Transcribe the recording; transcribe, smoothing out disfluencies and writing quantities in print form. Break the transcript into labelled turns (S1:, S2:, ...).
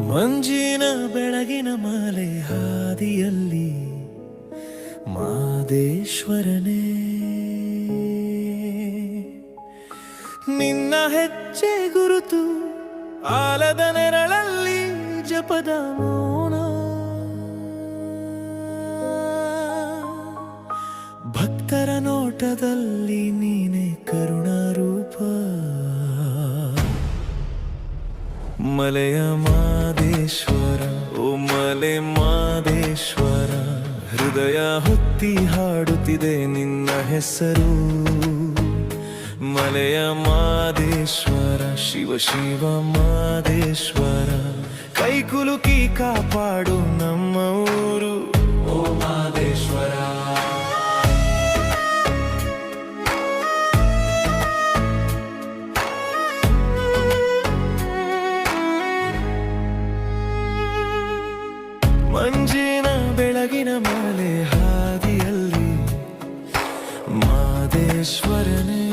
S1: ಮಂಜಿನ ಬೆಳಗಿನ ಮಾಲೆ ಹಾದಿಯಲ್ಲಿ ಮಾದೇಶ್ವರನೇ ನಿನ್ನ ಹೆಜ್ಜೆ ಗುರುತು ಆಲದ ನೆರಳಲ್ಲಿ ಜಪದ ಮೌನ ಭಕ್ತರ ನೋಟದಲ್ಲಿ ನೀನೆ ಕರುಣಾರೂಪ ಮಲೆಯ ಮಾದೇಶ್ವರ ಓ ಮಲೆ ಮಾದೇಶ್ವರ ಹೃದಯ ಹೊತ್ತಿ ಹಾಡುತ್ತಿದೆ ನಿನ್ನ ಹೆಸರು ಮಲೆಯ ಮಾದೇಶ್ವರ ಶಿವ ಶಿವ ಮಾದೇಶ್ವರ ಕೈಕುಲುಕಿ ಕಾಪಾಡು ನಮ್ಮ ಊರು ಓ ಮಾದೇಶ್ವರ ಮಂಜಿನ ಬೆಳಗಿನ ಮಾಲೆ ಹಾದಿಯಲ್ಲಿ ಮಾದೇಶ್ವರನೇ